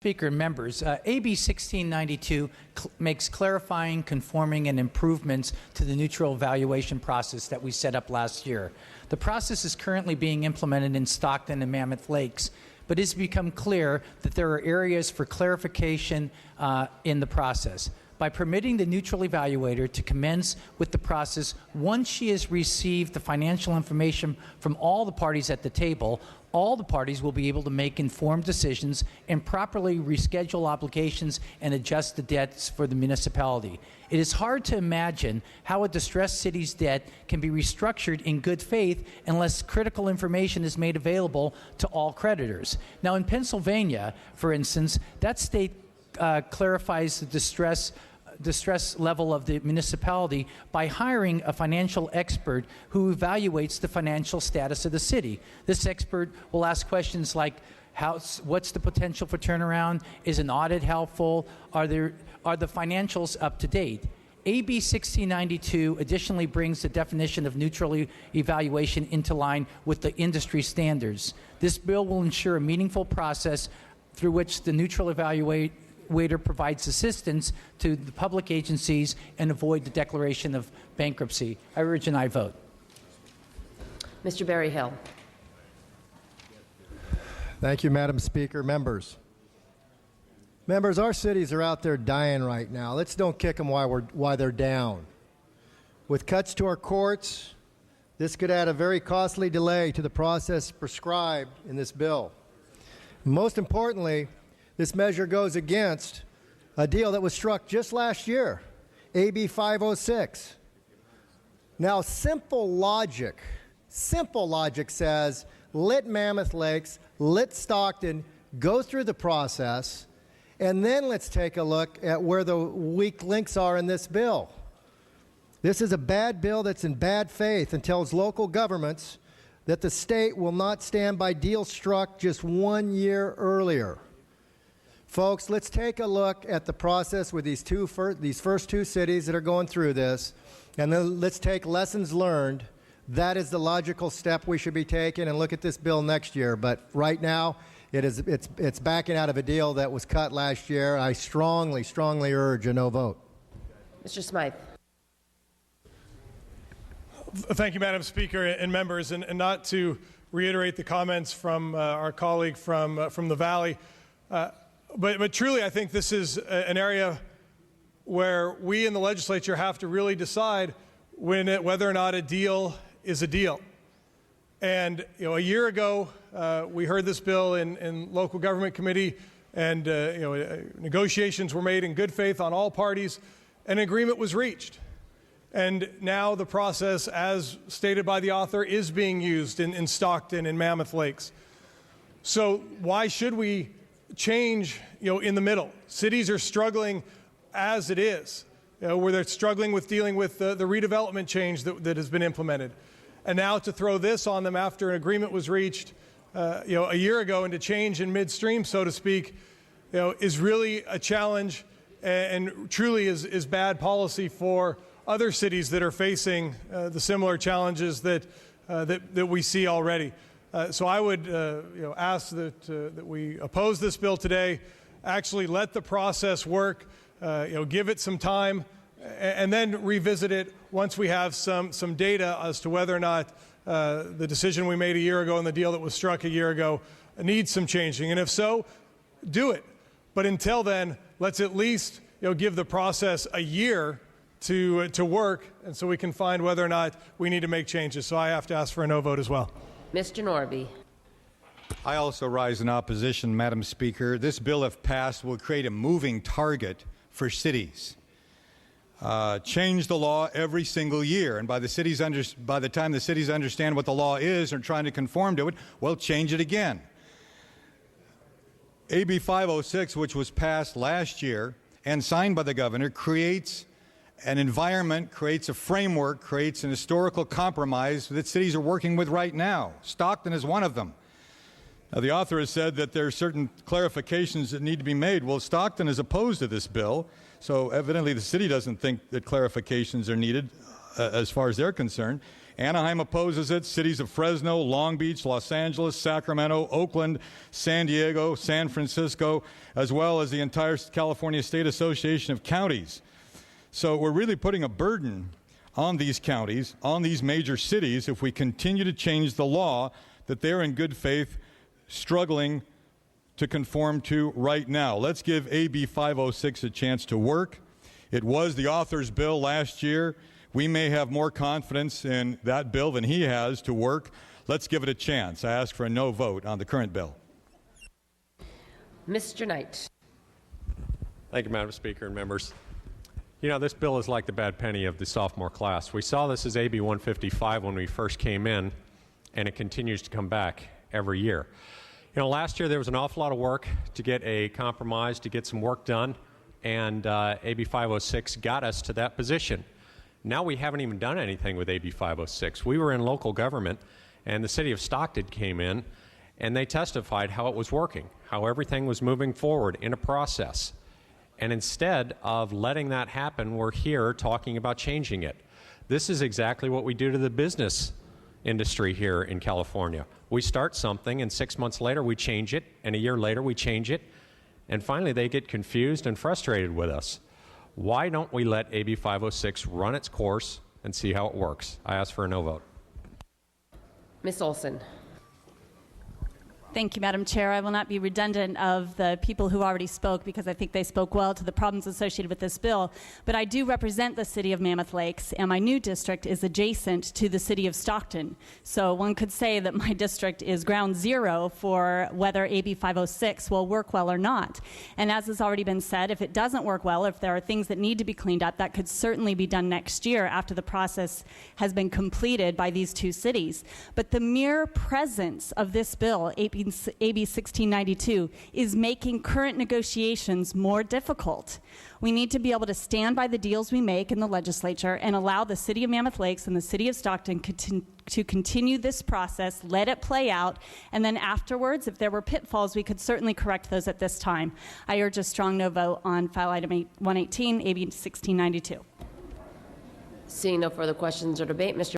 Speaker and members, AB 1692 makes clarifying, conforming, and improvements to the neutral evaluation process that we set up last year. The process is currently being implemented in Stockton and Mammoth Lakes, but it's become clear that there are areas for clarification in the process. By permitting the neutral evaluator to commence with the process once she has received the financial information from all the parties at the table, all the parties will be able to make informed decisions and properly reschedule obligations and adjust the debts for the municipality. It is hard to imagine how a distressed city's debt can be restructured in good faith unless critical information is made available to all creditors. Now, in Pennsylvania, for instance, that state clarifies the distress level of the municipality by hiring a financial expert who evaluates the financial status of the city. This expert will ask questions like, what's the potential for turnaround? Is an audit helpful? Are the financials up to date? AB 1692 additionally brings the definition of neutral evaluation into line with the industry standards. This bill will ensure a meaningful process through which the neutral evaluator provides assistance to the public agencies and avoid the declaration of bankruptcy. I urge an aye vote. Mr. Berryhill. Thank you, Madam Speaker. Members, our cities are out there dying right now. Let's don't kick them while they're down. With cuts to our courts, this could add a very costly delay to the process prescribed in this bill. Most importantly, this measure goes against a deal that was struck just last year, AB 506. Now, simple logic says, let Mammoth Lakes, let Stockton go through the process, and then let's take a look at where the weak links are in this bill. This is a bad bill that's in bad faith and tells local governments that the state will not stand by deals struck just 1 year earlier. Folks, let's take a look at the process with these first two cities that are going through this, and then let's take lessons learned. That is the logical step we should be taking, and look at this bill next year. But right now, it's backing out of a deal that was cut last year. I strongly urge a no vote. Mr. Smythe. Thank you, Madam Speaker and members, and not to reiterate the comments from our colleague from the Valley. But truly, I think this is an area where we in the legislature have to really decide whether or not a deal is a deal. And a year ago, we heard this bill in local government committee, and negotiations were made in good faith on all parties, and an agreement was reached. And now the process, as stated by the author, is being used in Stockton and Mammoth Lakes. So why should we change, in the middle? Cities are struggling as it is, where they're struggling with dealing with the redevelopment change that has been implemented. And now to throw this on them after an agreement was reached, a year ago, and to change in midstream, so to speak, is really a challenge and truly is bad policy for other cities that are facing the similar challenges that we see already. So I would ask that we oppose this bill today, actually let the process work, give it some time, and then revisit it once we have some data as to whether or not the decision we made a year ago and the deal that was struck a year ago needs some changing. And if so, do it. But until then, let's at least give the process a year to work, and so we can find whether or not we need to make changes. So I have to ask for a no vote as well. Mr. Norby. I also rise in opposition, Madam Speaker. This bill, if passed, will create a moving target for cities. Change the law every single year, and by the time the cities understand what the law is and are trying to conform to it, we'll change it again. AB 506, which was passed last year and signed by the governor, creates an environment, creates a framework, creates an historical compromise that cities are working with right now. Stockton is one of them. Now, the author has said that there are certain clarifications that need to be made. Well, Stockton is opposed to this bill, so evidently the city doesn't think that clarifications are needed as far as they're concerned. Anaheim opposes it. Cities of Fresno, Long Beach, Los Angeles, Sacramento, Oakland, San Diego, San Francisco, as well as the entire California State Association of Counties. So we're really putting a burden on these counties, on these major cities, if we continue to change the law that they're in good faith struggling to conform to right now. Let's give AB 506 a chance to work. It was the author's bill last year. We may have more confidence in that bill than he has to work. Let's give it a chance. I ask for a no vote on the current bill. Mr. Knight. Thank you, Madam Speaker and members. You know, this bill is like the bad penny of the sophomore class. We saw this as AB 155 when we first came in, and it continues to come back every year. You know, last year there was an awful lot of work to get a compromise, to get some work done, and AB 506 got us to that position. Now we haven't even done anything with AB 506. We were in local government, and the city of Stockton came in, and they testified how it was working, how everything was moving forward in a process. And instead of letting that happen, we're here talking about changing it. This is exactly what we do to the business industry here in California. We start something, and 6 months later we change it, and a year later we change it, and finally they get confused and frustrated with us. Why don't we let AB 506 run its course and see how it works? I ask for a no vote. Ms. Olson. Thank you, Madam Chair. I will not be redundant of the people who already spoke because I think they spoke well to the problems associated with this bill. But I do represent the city of Mammoth Lakes, and my new district is adjacent to the city of Stockton. So one could say that my district is ground zero for whether AB 506 will work well or not. And as has already been said, if it doesn't work well, if there are things that need to be cleaned up, that could certainly be done next year after the process has been completed by these two cities. But the mere presence of this bill, AB 1692, is making current negotiations more difficult. We need to be able to stand by the deals we make in the legislature and allow the city of Mammoth Lakes and the city of Stockton to continue this process, let it play out, and then afterwards, if there were pitfalls, we could certainly correct those at this time. I urge a strong no vote on file item 118, AB 1692. Seeing no further questions or debate, Mr.